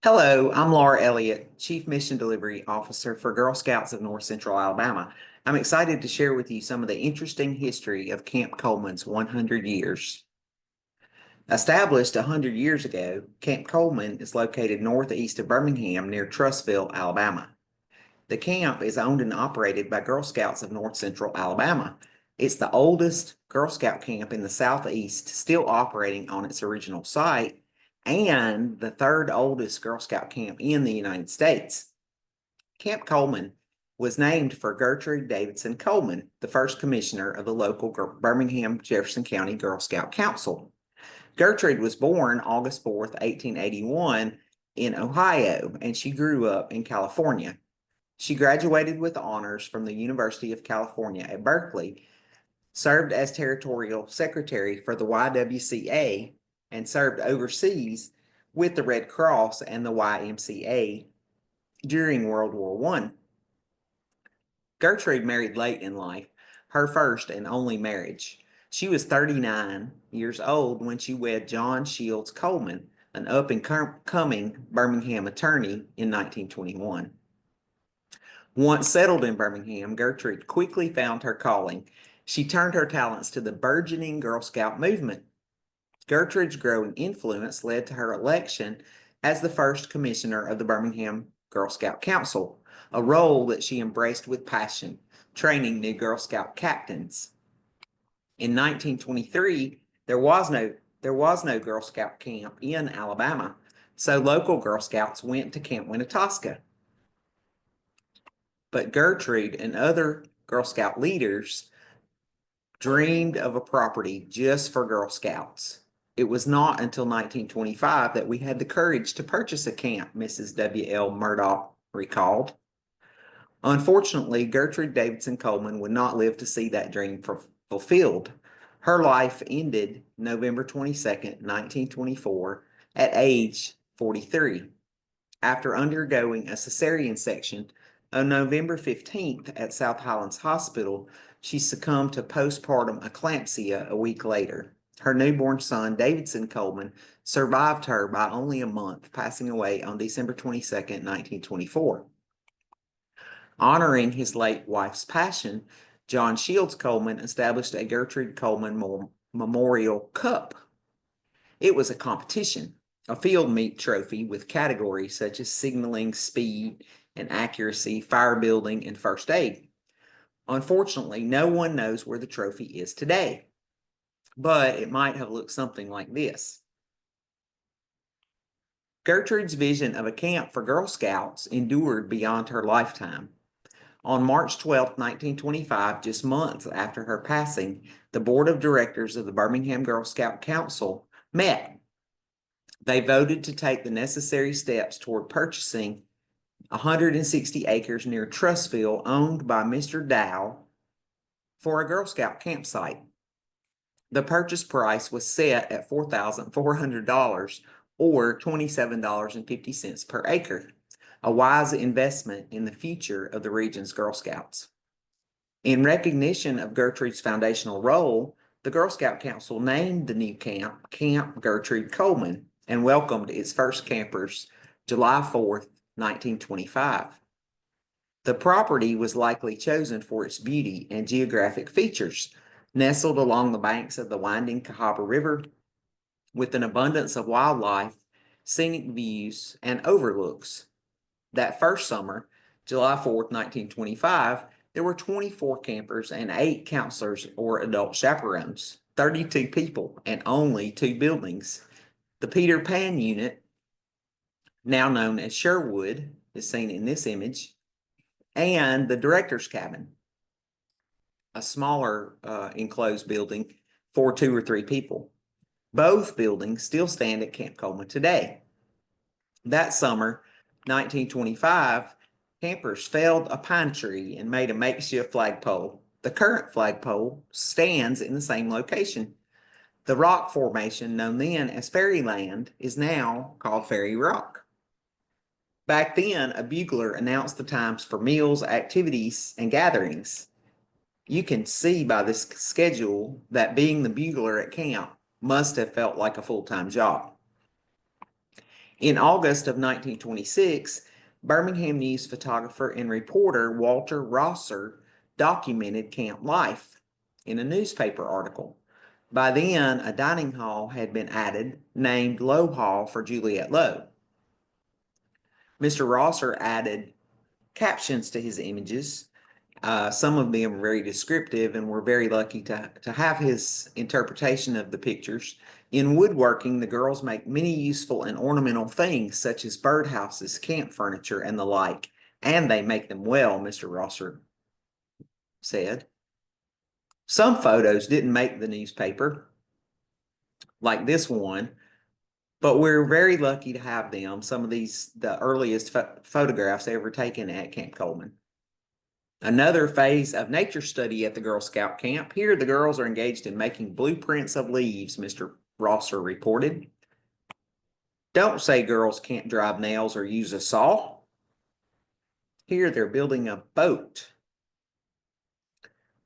Hello, I'm Laura Elliott, Chief Mission Delivery Officer for Girl Scouts of North Central Alabama. I'm excited to share with you some of the interesting history of Camp Coleman's 100 years. Established 100 years ago, Camp Coleman is located northeast of Birmingham near Trussville, Alabama. The camp is owned and operated by Girl Scouts of North Central Alabama. It's the oldest Girl Scout camp in the Southeast, still operating on its original site, and the third oldest Girl Scout camp in the United States. Camp Coleman was named for Gertrude Davidson Coleman, the first commissioner of the local Birmingham Jefferson County Girl Scout Council. Gertrude was born August 4th, 1881 in Ohio, and she grew up in California. She graduated with honors from the University of California at Berkeley, served as territorial secretary for the YWCA, and served overseas with the Red Cross and the YMCA during World War I. Gertrude married late in life, her first and only marriage. She was 39 years old when she wed John Shields Coleman, an up-and-coming Birmingham attorney, in 1921. Once settled in Birmingham, Gertrude quickly found her calling. She turned her talents to the burgeoning Girl Scout movement. Gertrude's growing influence led to her election as the first commissioner of the Birmingham Girl Scout Council, a role that she embraced with passion, training new Girl Scout captains. In 1923, there was no Girl Scout camp in Alabama, so local Girl Scouts went to Camp Winnetoska. But Gertrude and other Girl Scout leaders dreamed of a property just for Girl Scouts. It was not until 1925 that we had the courage to purchase a camp, Mrs. W.L. Murdoch recalled. Unfortunately, Gertrude Davidson Coleman would not live to see that dream fulfilled. Her life ended November 22nd, 1924, at age 43. After undergoing a cesarean section on November 15th at South Highlands Hospital, she succumbed to postpartum eclampsia a week later. Her newborn son, Davidson Coleman, survived her by only a month, passing away on December 22nd, 1924. Honoring his late wife's passion, John Shields Coleman established a Gertrude Coleman Memorial Cup. It was a competition, a field meet trophy with categories such as signaling, speed and accuracy, fire building, and first aid. Unfortunately, no one knows where the trophy is today, but it might have looked something like this. Gertrude's vision of a camp for Girl Scouts endured beyond her lifetime. On March 12, 1925, just months after her passing, the board of directors of the Birmingham Girl Scout Council met. They voted to take the necessary steps toward purchasing 160 acres near Trussville, owned by Mr. Dow, for a Girl Scout campsite. The purchase price was set at $4,400 or $27.50 per acre, a wise investment in the future of the region's Girl Scouts. In recognition of Gertrude's foundational role, the Girl Scout Council named the new camp Camp Gertrude Coleman and welcomed its first campers July 4th, 1925. The property was likely chosen for its beauty and geographic features, nestled along the banks of the winding Cahaba River, with an abundance of wildlife, scenic views, and overlooks. That first summer, July 4th, 1925, there were 24 campers and 8 counselors or adult chaperones, 32 people, and only 2 buildings. The Peter Pan unit, now known as Sherwood, is seen in this image, and the director's cabin, a smaller enclosed building for 2 or 3 people. Both buildings still stand at Camp Coleman today. That summer, 1925, campers felled a pine tree and made a makeshift flagpole. The current flagpole stands in the same location. The rock formation, known then as Fairyland, is now called Fairy Rock. Back then, a bugler announced the times for meals, activities, and gatherings. You can see by this schedule that being the bugler at camp must have felt like a full-time job. In August of 1926, Birmingham News photographer and reporter Walter Rosser documented camp life in a newspaper article. By then, a dining hall had been added, named Lowe Hall for Juliet Lowe. Mr. Rosser added captions to his images. Some of them are very descriptive, and we're very lucky to have his interpretation of the pictures. In woodworking, the girls make many useful and ornamental things, such as birdhouses, camp furniture, and the like, and they make them well, Mr. Rosser said. Some photos didn't make the newspaper, like this one, but we're very lucky to have them. Some of these, the earliest photographs ever taken at Camp Coleman. Another phase of nature study at the Girl Scout camp. Here, the girls are engaged in making blueprints of leaves, Mr. Rosser reported. Don't say girls can't drive nails or use a saw. Here, they're building a boat.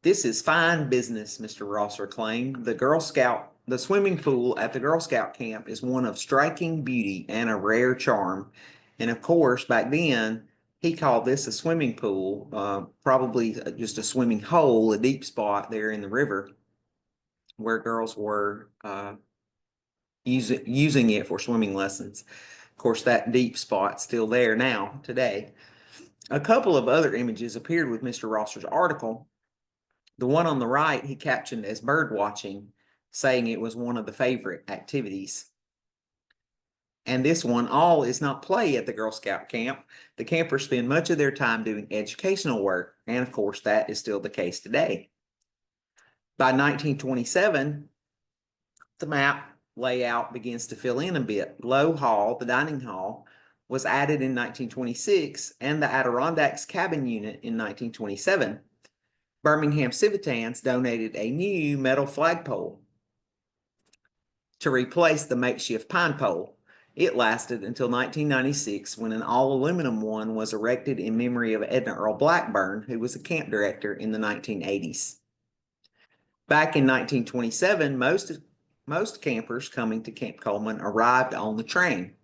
This is fine business, Mr. Rosser claimed. The swimming pool at the Girl Scout camp is one of striking beauty and a rare charm. And of course, back then, he called this a swimming pool, probably just a swimming hole, a deep spot there in the river where girls were using it for swimming lessons. Of course, that deep spot's still there now, today. A couple of other images appeared with Mr. Rosser's article. The one on the right he captioned as bird watching, saying it was one of the favorite activities. And this one, all is not play at the Girl Scout camp. The campers spend much of their time doing educational work, and of course that is still the case today. By 1927, the map layout begins to fill in a bit. Lowe Hall, the dining hall, was added in 1926, and the Adirondacks cabin unit in 1927. Birmingham Civitans donated a new metal flagpole to replace the makeshift pine pole. It lasted until 1996, when an all-aluminum one was erected in memory of Edna Earl Blackburn, who was a camp director in the 1980s. Back in 1927, most campers coming to Camp Coleman arrived on the train.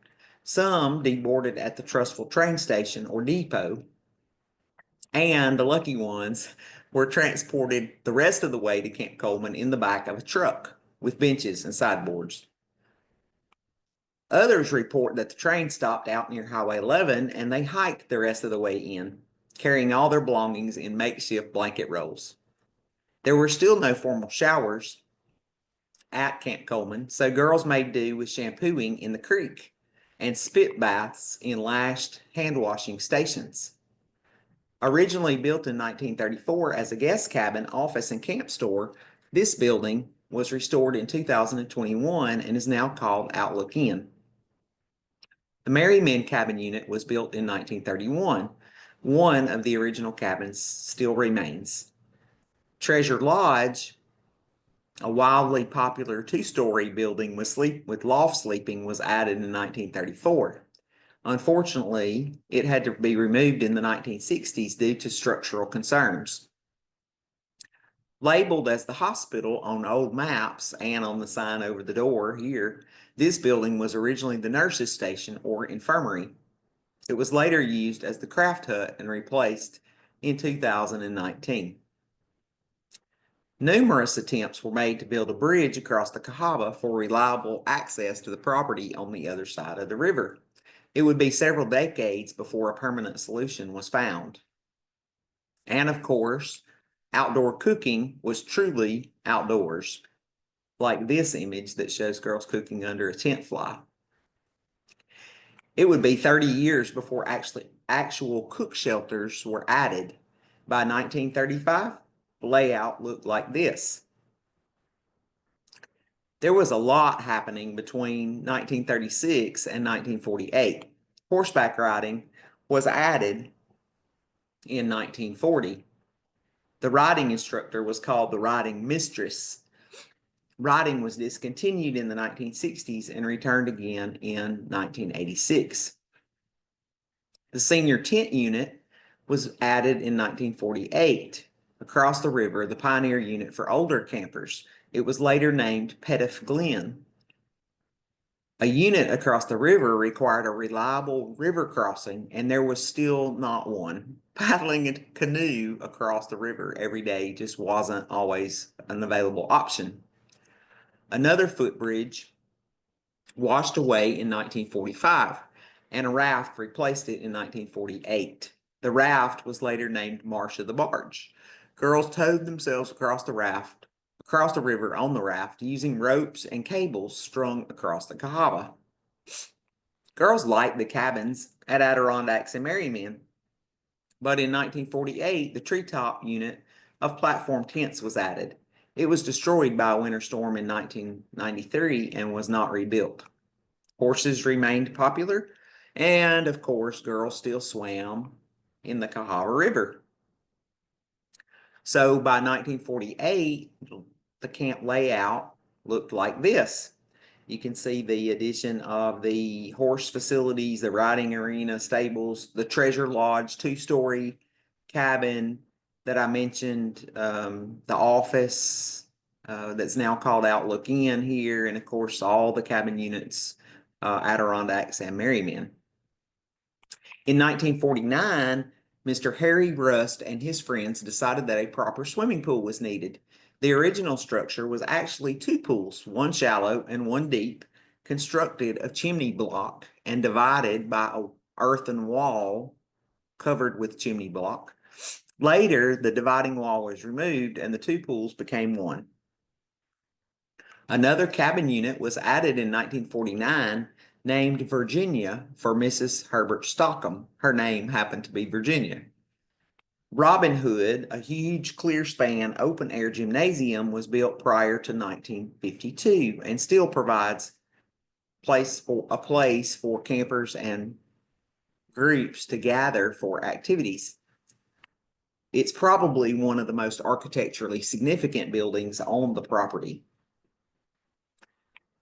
Some deboarded at the Trussville train station or depot, and the lucky ones were transported the rest of the way to Camp Coleman in the back of a truck with benches and sideboards. Others report that the train stopped out near Highway 11 and they hiked the rest of the way in, carrying all their belongings in makeshift blanket rolls. There were still no formal showers at Camp Coleman, so girls made do with shampooing in the creek and spit baths in lashed hand-washing stations. Originally built in 1934 as a guest cabin, office, and camp store, this building was restored in 2021 and is now called Outlook Inn. The Merry Men cabin unit was built in 1931. One of the original cabins still remains. Treasure Lodge, a wildly popular two-story building with loft sleeping, was added in 1934. Unfortunately, it had to be removed in the 1960s due to structural concerns. Labeled as the hospital on old maps and on the sign over the door here, this building was originally the nurses' station or infirmary. It was later used as the craft hut and replaced in 2019. Numerous attempts were made to build a bridge across the Cahaba for reliable access to the property on the other side of the river. It would be several decades before a permanent solution was found. And of course, outdoor cooking was truly outdoors, like this image that shows girls cooking under a tent fly. It would be 30 years before actual cook shelters were added. By 1935, the layout looked like this. There was a lot happening between 1936 and 1948. Horseback riding was added in 1940. The riding instructor was called the riding mistress. Riding was discontinued in the 1960s and returned again in 1986. The senior tent unit was added in 1948. Across the river, the pioneer unit for older campers. It was later named Pettiff Glen. A unit across the river required a reliable river crossing, and there was still not one. Paddling a canoe across the river every day just wasn't always an available option. Another footbridge washed away in 1945, and a raft replaced it in 1948. The raft was later named Marsh of the Barge. Girls towed themselves across the river on the raft using ropes and cables strung across the Cahaba. Girls liked the cabins at Adirondacks and Merryman, but in 1948, the treetop unit of platform tents was added. It was destroyed by a winter storm in 1993 and was not rebuilt. Horses remained popular, and of course, girls still swam in the Cahaba River. So by 1948, the camp layout looked like this. You can see the addition of the horse facilities, the riding arena, stables, the treasure lodge, two-story cabin that I mentioned, the office that's now called Outlook Inn here, and of course all the cabin units, Adirondacks and Merryman. In 1949, Mr. Harry Rust and his friends decided that a proper swimming pool was needed. The original structure was actually two pools, one shallow and one deep, constructed of chimney block and divided by an earthen wall covered with chimney block. Later, the dividing wall was removed and the two pools became one. Another cabin unit was added in 1949 named Virginia for Mrs. Herbert Stockham. Her name happened to be Virginia. Robin Hood, a huge clear-span open-air gymnasium, was built prior to 1952 and still provides a place for campers and groups to gather for activities. It's probably one of the most architecturally significant buildings on the property.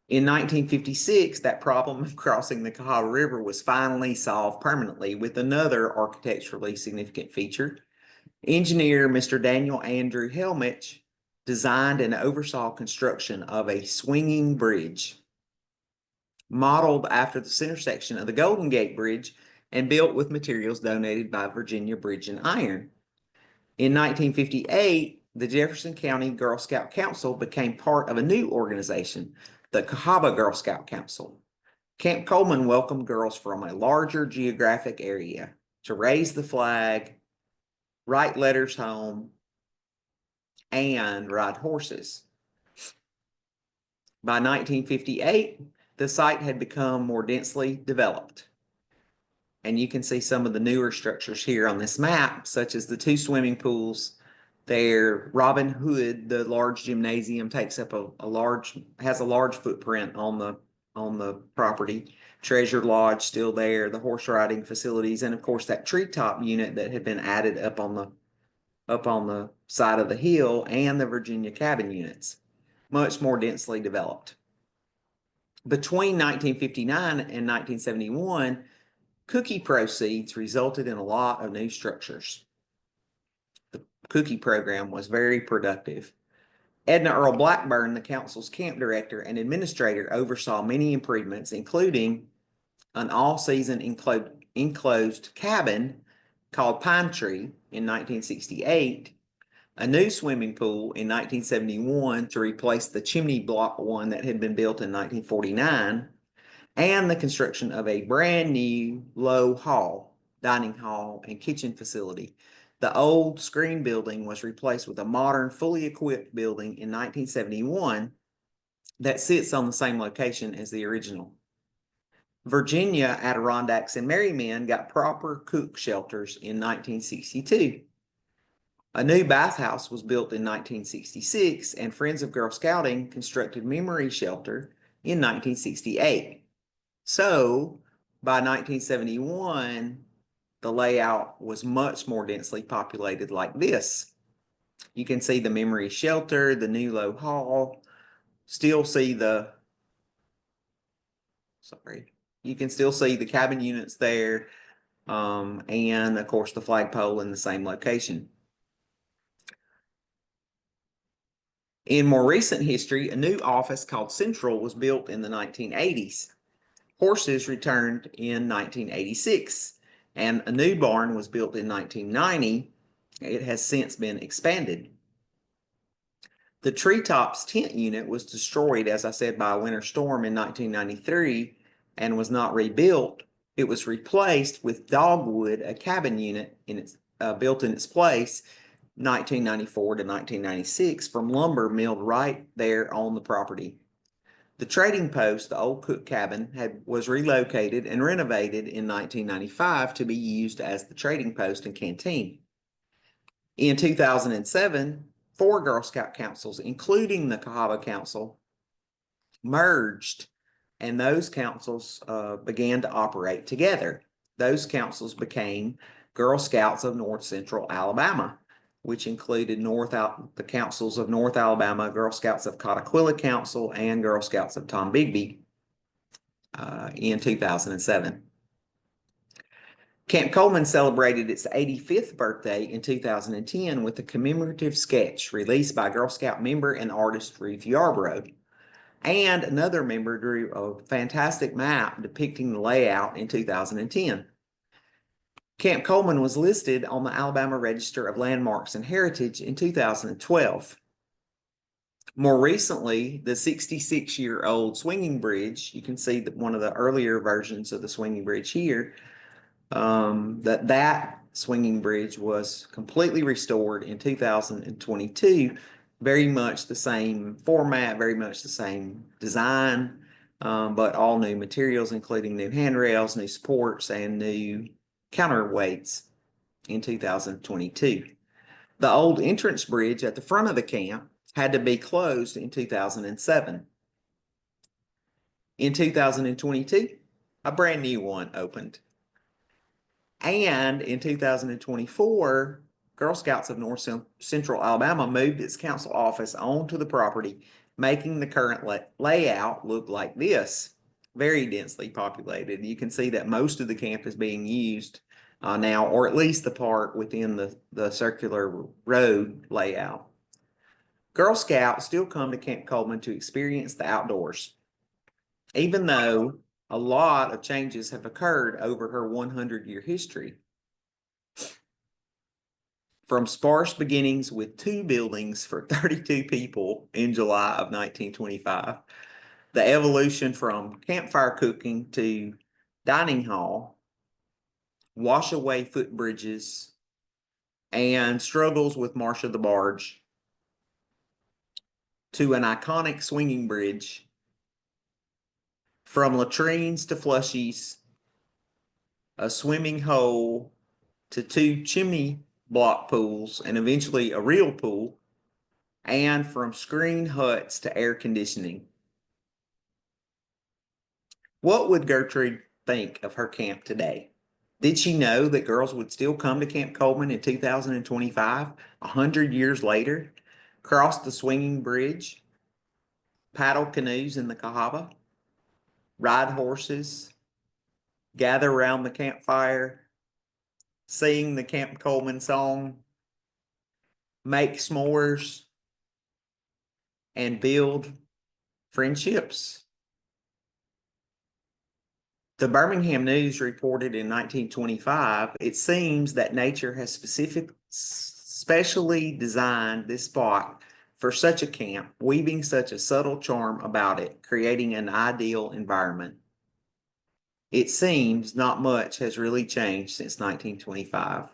In 1956, that problem of crossing the Cahaba River was finally solved permanently with another architecturally significant feature. Engineer Mr. Daniel Andrew Helmich designed and oversaw construction of a swinging bridge modeled after the center section of the Golden Gate Bridge and built with materials donated by Virginia Bridge and Iron. In 1958, the Jefferson County Girl Scout Council became part of a new organization, the Cahaba Girl Scout Council. Camp Coleman welcomed girls from a larger geographic area to raise the flag, write letters home, and ride horses. By 1958, the site had become more densely developed. And you can see some of the newer structures here on this map, such as the two swimming pools there. Robin Hood, the large gymnasium, takes up has a large footprint on the property. Treasure Lodge still there, the horse riding facilities, and of course that treetop unit that had been added up on the side of the hill, and the Virginia cabin units, much more densely developed. Between 1959 and 1971, cookie proceeds resulted in a lot of new structures. The cookie program was very productive. Edna Earl Blackburn, the council's camp director and administrator, oversaw many improvements, including an all-season enclosed cabin called Pine Tree in 1968, a new swimming pool in 1971 to replace the chimney block one that had been built in 1949, and the construction of a brand new low hall, dining hall, and kitchen facility. The old screen building was replaced with a modern, fully equipped building in 1971 that sits on the same location as the original. Virginia, Adirondacks, and Merryman got proper cook shelters in 1962. A new bathhouse was built in 1966, and Friends of Girl Scouting constructed Memory Shelter in 1968. So, by 1971, the layout was much more densely populated like this. You can see the Memory Shelter, the new low hall, you can still see the cabin units there, and of course the flagpole in the same location. In more recent history, a new office called Central was built in the 1980s. Horses returned in 1986, and a new barn was built in 1990. It has since been expanded. The Treetops tent unit was destroyed, as I said, by a winter storm in 1993 and was not rebuilt. It was replaced with dogwood, a cabin unit built in its place 1994 to 1996 from lumber milled right there on the property. The trading post, the old cook cabin, was relocated and renovated in 1995 to be used as the trading post and canteen. In 2007, 4 Girl Scout councils, including the Cahaba Council, merged, and those councils began to operate together. Those councils became Girl Scouts of North Central Alabama, which included the councils of North Alabama, Girl Scouts of Cotaquilla Council, and Girl Scouts of Tombigbee in 2007. Camp Coleman celebrated its 85th birthday in 2010 with a commemorative sketch released by Girl Scout member and artist Ruth Yarbrough. And another member drew a fantastic map depicting the layout in 2010. Camp Coleman was listed on the Alabama Register of Landmarks and Heritage in 2012. More recently, the 66-year-old swinging bridge, you can see that one of the earlier versions of the swinging bridge here, that swinging bridge was completely restored in 2022. Very much the same format, very much the same design, but all new materials, including new handrails, new supports, and new counterweights in 2022. The old entrance bridge at the front of the camp had to be closed in 2007. In 2022, a brand new one opened. And in 2024, Girl Scouts of North Central Alabama moved its council office onto the property, making the current layout look like this. Very densely populated. You can see that most of the camp is being used now, or at least the part within the circular road layout. Girl Scouts still come to Camp Coleman to experience the outdoors, even though a lot of changes have occurred over her 100-year history. From sparse beginnings with 2 buildings for 32 people in July of 1925, the evolution from campfire cooking to dining hall, wash-away footbridges, and struggles with Marsha the Barge, to an iconic swinging bridge, from latrines to flushies, a swimming hole to 2 chimney block pools, and eventually a real pool, and from screen huts to air conditioning. What would Gertrude think of her camp today? Did she know that girls would still come to Camp Coleman in 2025, 100 years later, cross the swinging bridge, paddle canoes in the Cahaba, ride horses, gather around the campfire, sing the Camp Coleman song, make s'mores, and build friendships? The Birmingham News reported in 1925, it seems that nature has specially designed this spot for such a camp, weaving such a subtle charm about it, creating an ideal environment. It seems not much has really changed since 1925.